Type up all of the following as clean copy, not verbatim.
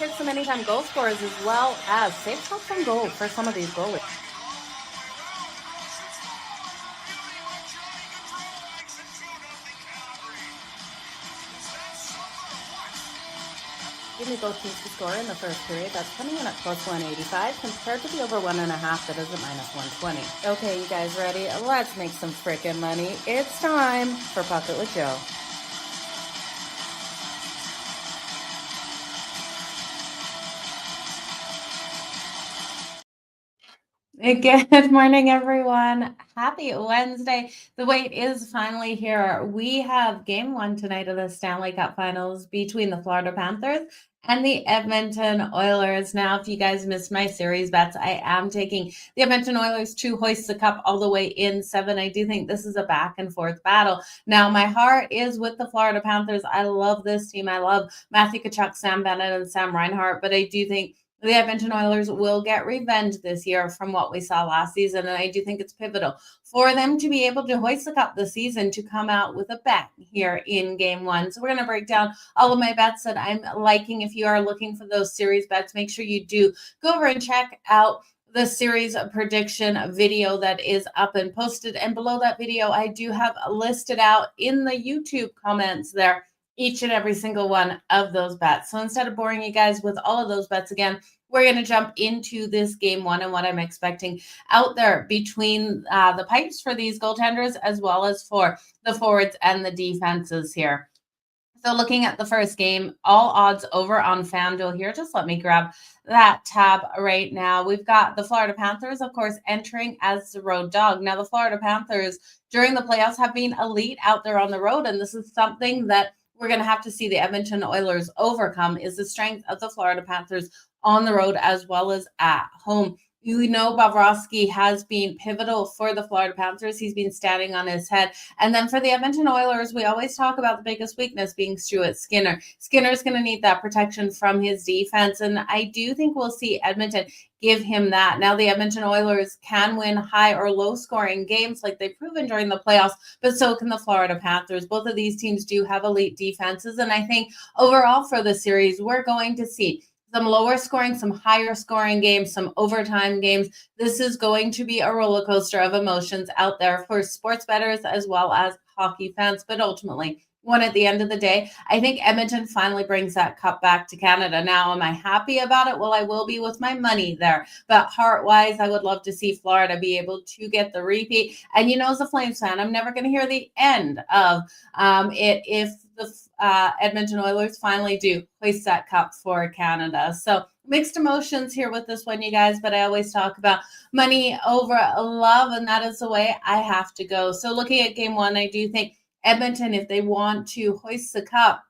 hit some anytime goal scorers as well as safe shots on goal for some of these goalies. Give me both teams to score in the first period. That's coming in at plus 185 compared to the over 1.5 that is at minus 120. Okay, you guys ready? Let's make some frickin' money. It's time for Bucket with Jo. Good morning, everyone. Happy Wednesday. The wait is finally here. We have game one tonight of the Stanley Cup Finals between the Florida Panthers and the Edmonton Oilers. Now, if you guys missed my series bets, I am taking the Edmonton Oilers to hoist the cup all the way in 7. I do think this is a back and forth battle. Now, my heart is with the Florida Panthers. I love this team. I love Matthew Tkachuk, Sam Bennett, and Sam Reinhart, but I do think the Edmonton Oilers will get revenge this year from what we saw last season, and I do think it's pivotal for them to be able to hoist the cup this season to come out with a bet here in game one. So we're going to break down all of my bets that I'm liking. If you are looking for those series bets, make sure you do go over and check out the series prediction video that is up and posted. And below that video, I do have listed out in the YouTube comments there each and every single one of those bets. So instead of boring you guys with all of those bets again, we're going to jump into this game one and what I'm expecting out there between the pipes for these goaltenders as well as for the forwards and the defenses here. So looking at the first game, all odds over on FanDuel here. Just let me grab that tab right now. We've got the Florida Panthers, of course, entering as the road dog. Now, the Florida Panthers during the playoffs have been elite out there on the road, and this is something that we're going to have to see the Edmonton Oilers overcome is the strength of the Florida Panthers on the road as well as at home. You know, Bobrovsky has been pivotal for the Florida Panthers. He's been standing on his head. And then for the Edmonton Oilers, we always talk about the biggest weakness being Stuart Skinner. Skinner's going to need that protection from his defense. And I do think we'll see Edmonton give him that. Now, the Edmonton Oilers can win high or low scoring games like they've proven during the playoffs, but so can the Florida Panthers. Both of these teams do have elite defenses. And I think overall for the series, we're going to see some lower scoring, some higher scoring games, some overtime games. This is going to be a roller coaster of emotions out there for sports bettors as well as hockey fans. But ultimately, at the end of the day, I think Edmonton finally brings that cup back to Canada. Now, am I happy about it? Well, I will be with my money there. But heart-wise, I would love to see Florida be able to get the repeat. And you know, as a Flames fan, I'm never going to hear the end of it if the Edmonton Oilers finally do hoist that cup for Canada. So mixed emotions here with this one, you guys, but I always talk about money over love, and that is the way I have to go. So looking at game one, I do think Edmonton, if they want to hoist the cup,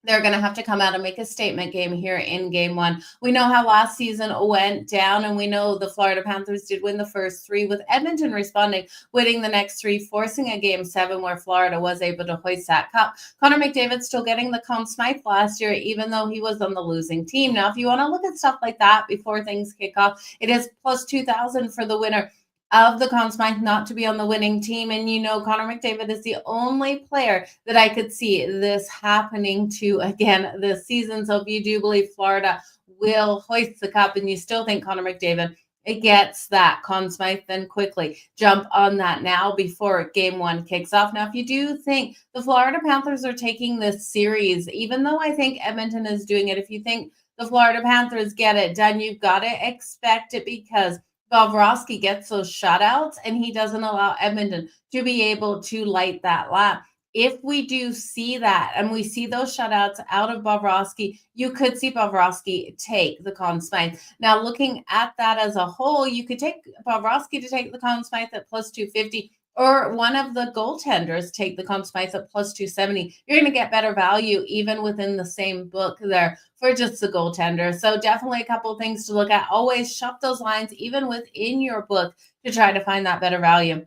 they're going to have to come out and make a statement game here in game one. We know how last season went down, and we know the Florida Panthers did win the first 3, with Edmonton responding, winning the next 3, forcing a game 7 where Florida was able to hoist that cup. Connor McDavid still getting the Conn Smythe last year, even though he was on the losing team. Now, if you want to look at stuff like that before things kick off, it is plus 2,000 for the winner of the Conn Smythe not to be on the winning team. And you know, Connor McDavid is the only player that I could see this happening to again this season. So if you do believe Florida will hoist the cup and you still think Connor McDavid it gets that Conn Smythe, then quickly jump on that now before game one kicks off. Now, if you do think the Florida Panthers are taking this series, even though I think Edmonton is doing it, if you think the Florida Panthers get it done, you've got to expect it because Bobrovsky gets those shutouts and he doesn't allow Edmonton to be able to light that lap. If we do see that and we see those shutouts out of Bobrovsky, you could see Bobrovsky take the Conn Smythe. Now, looking at that as a whole, you could take Bobrovsky to take the Conn Smythe at plus 250, or one of the goaltenders take the Conn Smythe at plus 270. You're going to get better value even within the same book there for just the goaltender. So definitely a couple of things to look at. Always shop those lines even within your book to try to find that better value.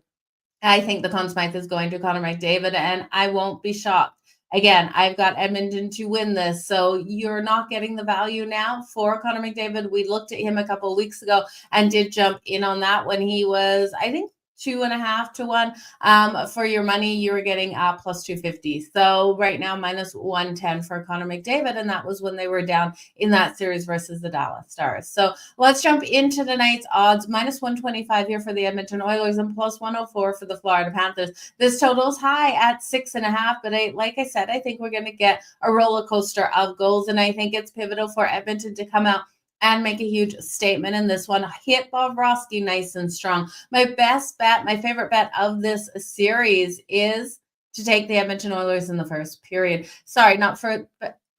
I think the Conn Smythe is going to Connor McDavid, and I won't be shocked. Again, I've got Edmonton to win this, so you're not getting the value now for Connor McDavid. We looked at him a couple of weeks ago and did jump in on that when he was, I think, 2.5 to 1. For your money, you were getting plus 250. So right now, minus 110 for Connor McDavid. And that was when they were down in that series versus the Dallas Stars. So let's jump into tonight's odds. Minus 125 here for the Edmonton Oilers and plus 104 for the Florida Panthers. This total's high at 6.5. But like I said, I think we're going to get a roller coaster of goals. And I think it's pivotal for Edmonton to come out and make a huge statement in this one. Hit Bobrovsky nice and strong. My best bet, my favorite bet of this series is to take the Edmonton Oilers in the first period. Sorry, not for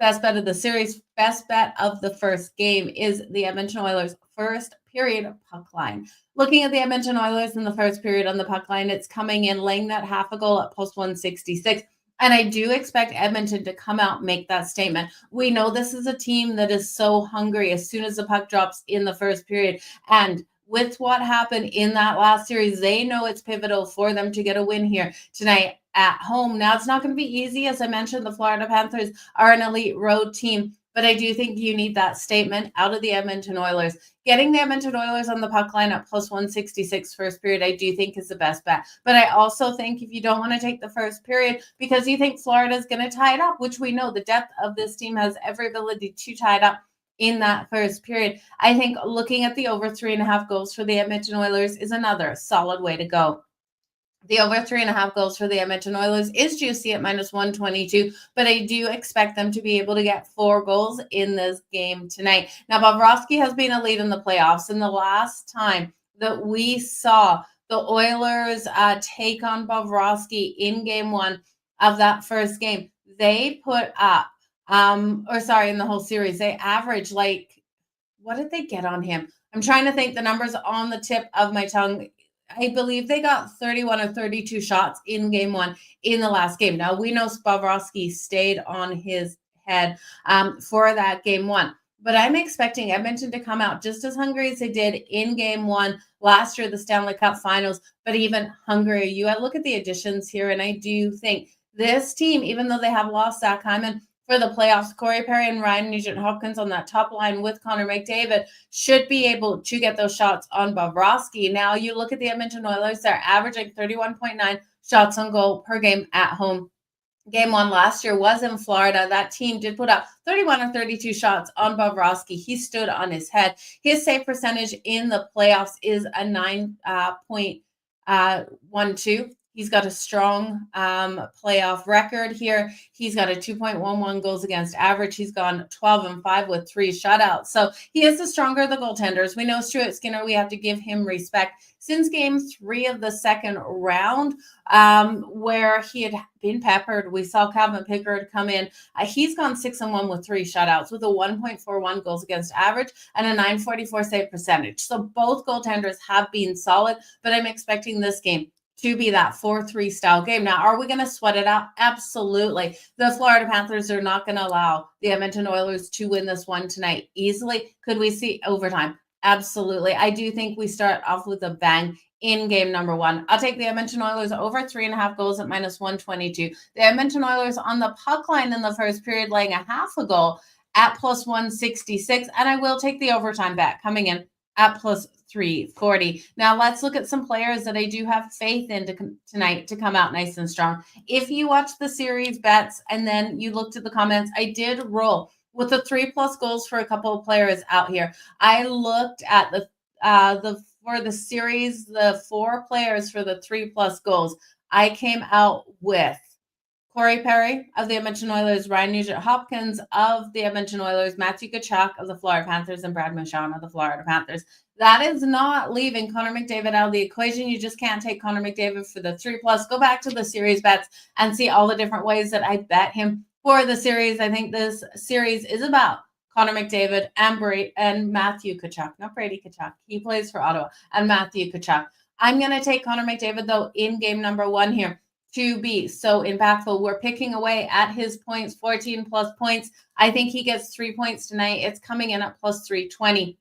best bet of the series. Best bet of the first game is the Edmonton Oilers first period puck line. Looking at the Edmonton Oilers in the first period on the puck line, it's coming in, laying that half a goal at plus 166. And I do expect Edmonton to come out and make that statement. We know this is a team that is so hungry as soon as the puck drops in the first period. And with what happened in that last series, they know it's pivotal for them to get a win here tonight at home. Now, it's not going to be easy. As I mentioned, the Florida Panthers are an elite road team. But I do think you need that statement out of the Edmonton Oilers. Getting the Edmonton Oilers on the puck line at plus 166 first period, I do think is the best bet. But I also think if you don't want to take the first period because you think Florida is going to tie it up, which we know the depth of this team has every ability to tie it up in that first period, I think looking at the over 3.5 goals for the Edmonton Oilers is another solid way to go. The over 3.5 goals for the Edmonton Oilers is juicy at minus 122, but I do expect them to be able to get 4 goals in this game tonight. Now, Bobrovsky has been a lead in the playoffs, and the last time that we saw the Oilers take on Bobrovsky in game 1 of that first game, they put up, in the whole series, they averaged what did they get on him? I'm trying to think the numbers on the tip of my tongue. I believe they got 31 or 32 shots in game 1 in the last game. Now, we know Bobrovsky stayed on his head for that game 1. But I'm expecting Edmonton to come out just as hungry as they did in game 1 last year, the Stanley Cup Finals, but even hungrier. You look at the additions here, and I do think this team, even though they have lost Zach Hyman for the playoffs, Corey Perry and Ryan Nugent Hopkins on that top line with Connor McDavid should be able to get those shots on Bobrovsky. Now, you look at the Edmonton Oilers, they're averaging 31.9 shots on goal per game at home. Game 1 last year was in Florida. That team did put up 31 or 32 shots on Bobrovsky. He stood on his head. His save percentage in the playoffs is a 9.12. He's got a strong playoff record here. He's got a 2.11 goals against average. He's gone 12-5 with 3 shutouts. So he is the stronger of the goaltenders. We know Stuart Skinner, we have to give him respect. Since game 3 of the second round, where he had been peppered, we saw Calvin Pickard come in. He's gone 6-1 with 3 shutouts with a 1.41 goals against average and a 944 save percentage. So both goaltenders have been solid, but I'm expecting this game to be that 4-3 style game. Now, are we going to sweat it out? Absolutely. The Florida Panthers are not going to allow the Edmonton Oilers to win this one tonight easily. Could we see overtime? Absolutely. I do think we start off with a bang in game number 1. I'll take the Edmonton Oilers over 3.5 goals at minus 122. The Edmonton Oilers on the puck line in the first period, laying a half a goal at plus 166. And I will take the overtime bet coming in at plus 340. Now let's look at some players that I do have faith in tonight to come out nice and strong. If you watch the series bets and then you looked at the comments, I did roll with the 3+ goals for a couple of players out here. I looked at for the series, the 4 players for the 3+ goals. I came out with Corey Perry of the Edmonton Oilers, Ryan Nugent Hopkins of the Edmonton Oilers, Matthew Tkachuk of the Florida Panthers, and Brad Marchand of the Florida Panthers. That is not leaving Connor McDavid out of the equation. You just can't take Connor McDavid for the 3+. Go back to the series bets and see all the different ways that I bet him for the series. I think this series is about Connor McDavid and Matthew Tkachuk, not Brady Tkachuk. He plays for Ottawa, and Matthew Tkachuk. I'm going to take Connor McDavid, though, in game number 1 here to be so impactful. We're picking away at his points, 14+ points. I think he gets 3 points tonight. It's coming in at plus 320.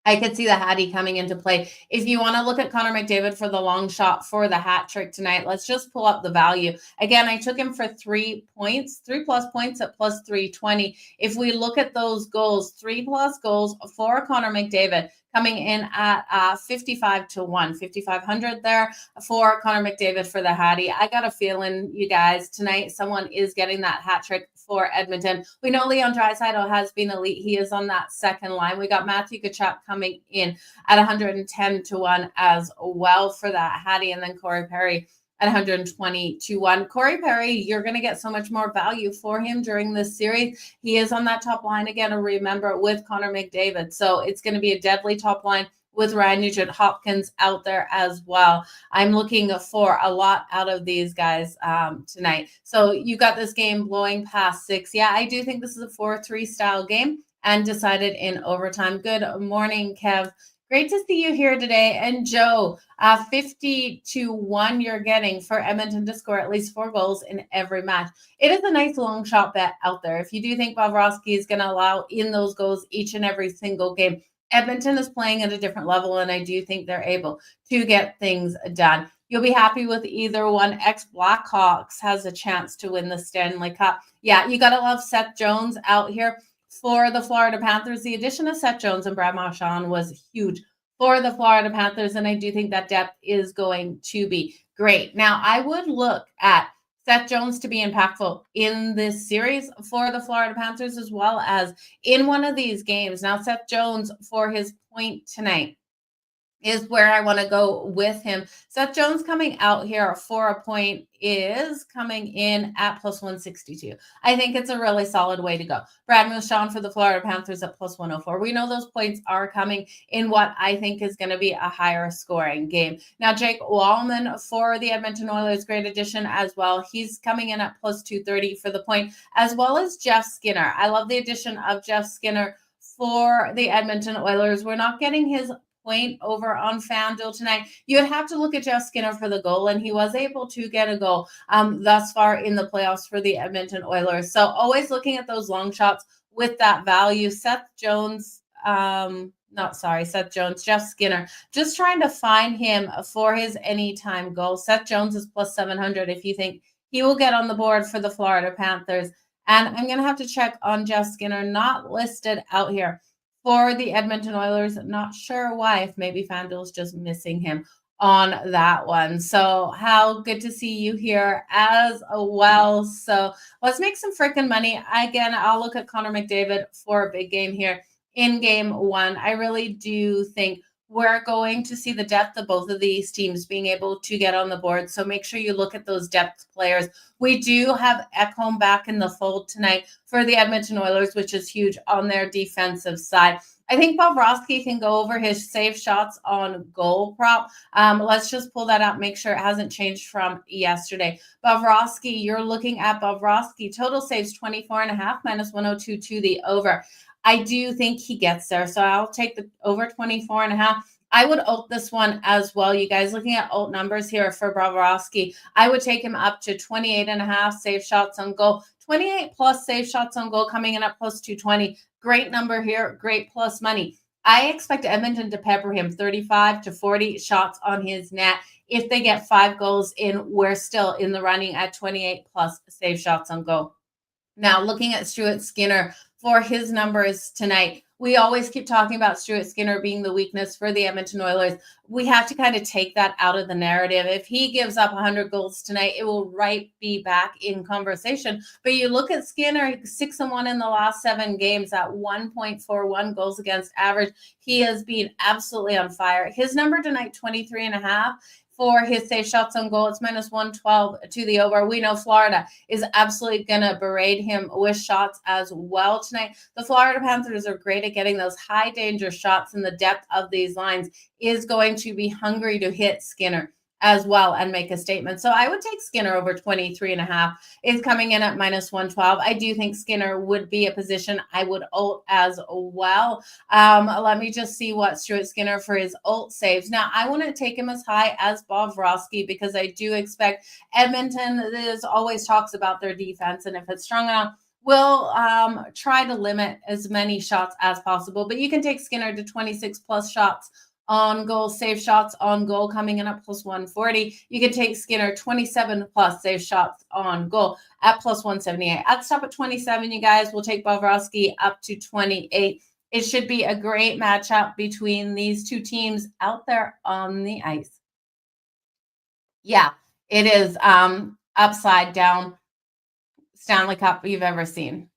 I could see the Hattie coming into play. If you want to look at Connor McDavid for the long shot for the hat trick tonight, let's just pull up the value. Again, I took him for 3 points, 3+ points at plus 320. If we look at those goals, 3+ goals for Connor McDavid coming in at 55 to 1, 5,500 there for Connor McDavid for the Hattie. I got a feeling, you guys, tonight someone is getting that hat trick for Edmonton. We know Leon Draisaitl has been elite. He is on that second line. We got Matthew Tkachuk coming in at 110 to 1 as well for that Hattie, and then Corey Perry at 120 to 1. Corey Perry, you're going to get so much more value for him during this series. He is on that top line again, and remember, with Connor McDavid. So it's going to be a deadly top line with Ryan Nugent, Hopkins out there as well. I'm looking for a lot out of these guys tonight. So you got this game blowing past 6. Yeah, I do think this is a 4-3 style game and decided in overtime. Good morning, Kev. Great to see you here today. And Joe, 50 to 1 you're getting for Edmonton to score at least 4 goals in every match. It is a nice long shot bet out there. If you do think Bobrovsky is going to allow in those goals each and every single game, Edmonton is playing at a different level, and I do think they're able to get things done. You'll be happy with either one. Ex-Blackhawks has a chance to win the Stanley Cup. Yeah, you got to love Seth Jones out here for the Florida Panthers. The addition of Seth Jones and Brad Marchand was huge for the Florida Panthers, and I do think that depth is going to be great. Now, I would look at Seth Jones to be impactful in this series for the Florida Panthers as well as in one of these games. Now, Seth Jones, for his point tonight, is where I want to go with him. Seth Jones coming out here for a point is coming in at plus 162. I think it's a really solid way to go. Brad Marchand for the Florida Panthers at plus 104. We know those points are coming in what I think is going to be a higher scoring game. Now, Jake Wallman for the Edmonton Oilers, great addition as well. He's coming in at plus 230 for the point, as well as Jeff Skinner. I love the addition of Jeff Skinner for the Edmonton Oilers. We're not getting his point over on FanDuel tonight. You would have to look at Jeff Skinner for the goal, and he was able to get a goal thus far in the playoffs for the Edmonton Oilers. So always looking at those long shots with that value. Jeff Skinner, just trying to find him for his anytime goal. Seth Jones is plus 700 if you think he will get on the board for the Florida Panthers. And I'm going to have to check on Jeff Skinner, not listed out here for the Edmonton Oilers. Not sure why, if maybe FanDuel's just missing him on that one. So how good to see you here as well. So let's make some freaking money. Again, I'll look at Connor McDavid for a big game here in game 1. I really do think we're going to see the depth of both of these teams being able to get on the board. So make sure you look at those depth players. We do have Ekholm back in the fold tonight for the Edmonton Oilers, which is huge on their defensive side. I think Bobrovsky can go over his save shots on goal prop. Let's just pull that up, make sure it hasn't changed from yesterday. Bobrovsky, you're looking at Bobrovsky. Total saves 24.5 minus 102 to the over. I do think he gets there, so I'll take the over 24.5. I would ult this one as well. You guys looking at ult numbers here for Bobrovsky, I would take him up to 28.5 save shots on goal. 28 plus save shots on goal coming in at plus 220. Great number here, great plus money. I expect Edmonton to pepper him 35 to 40 shots on his net. If they get 5 goals in, we're still in the running at 28 plus save shots on goal. Now, looking at Stuart Skinner for his numbers tonight, we always keep talking about Stuart Skinner being the weakness for the Edmonton Oilers. We have to kind of take that out of the narrative. If he gives up 100 goals tonight, it will be back in conversation. But you look at Skinner, 6-1 in the last 7 games at 1.41 goals against average. He has been absolutely on fire. His number tonight, 23.5. For his save shots on goal, it's minus 112 to the over. We know Florida is absolutely going to berate him with shots as well tonight. The Florida Panthers are great at getting those high danger shots, and the depth of these lines is going to be hungry to hit Skinner as well and make a statement. So I would take Skinner over 23.5. It's coming in at minus 112. I do think Skinner would be a position I would ult as well. Let me just see what Stuart Skinner for his ult saves. Now, I wouldn't take him as high as Bobrovsky because I do expect Edmonton, there's always talks about their defense, and if it's strong enough, we'll try to limit as many shots as possible. But you can take Skinner to 26 plus shots on goal, save shots on goal coming in at plus 140. You can take Skinner 27 plus save shots on goal at plus 178. I'd stop at 27, you guys. We'll take Bobrovsky up to 28 It should be a great matchup between these two teams out there on the ice. Yeah, it is upside down Stanley Cup you've ever seen.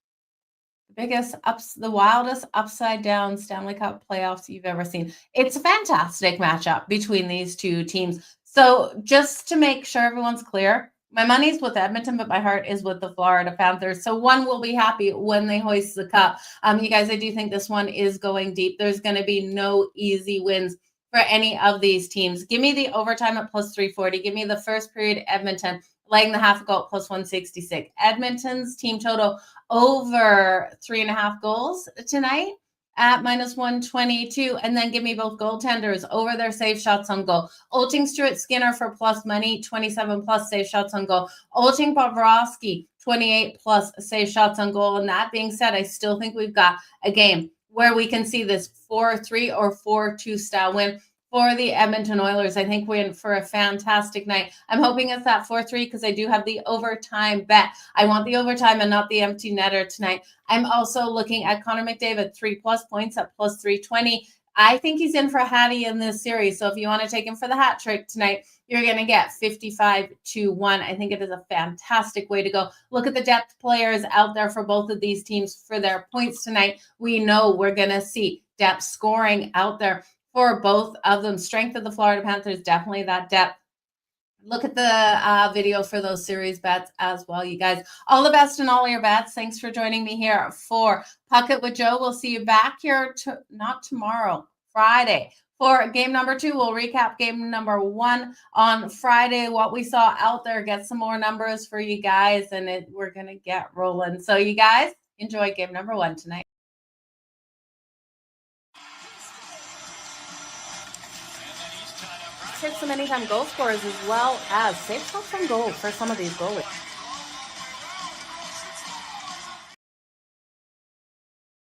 The wildest upside down Stanley Cup playoffs you've ever seen. It's a fantastic matchup between these two teams. So just to make sure everyone's clear, my money's with Edmonton, but my heart is with the Florida Panthers. So one will be happy when they hoist the cup. You guys, I do think this one is going deep. There's going to be no easy wins for any of these teams. Give me the overtime at plus 340. Give me the first period Edmonton laying the half goal at plus 166. Edmonton's team total over 3.5 goals tonight at minus 122. And then give me both goaltenders over their save shots on goal. Olting, Stewart, Skinner for plus money, 27 plus save shots on goal. Olting, Bobrovsky, 28 plus save shots on goal. And that being said, I still think we've got a game where we can see this 4-3 or 4-2 style win for the Edmonton Oilers. I think we're in for a fantastic night. I'm hoping it's that 4-3 because I do have the overtime bet. I want the overtime and not the empty netter tonight. I'm also looking at Connor McDavid, 3+ points at plus 320. I think he's in for a hattie in this series. So if you want to take him for the hat trick tonight, you're going to get 55-1. I think it is a fantastic way to go. Look at the depth players out there for both of these teams for their points tonight. We know we're going to see depth scoring out there for both of them. Strength of the Florida Panthers, definitely that depth. Look at the video for those series bets as well, you guys. All the best in all your bets. Thanks for joining me here for Puck It with Jo. We'll see you back here, not tomorrow, Friday. For game number 2, we'll recap game number 1 on Friday, what we saw out there, get some more numbers for you guys, and we're going to get rolling. So you guys, enjoy game number 1 tonight. Hit some anytime goal scorers as well as save shots on goal for some of these goalies.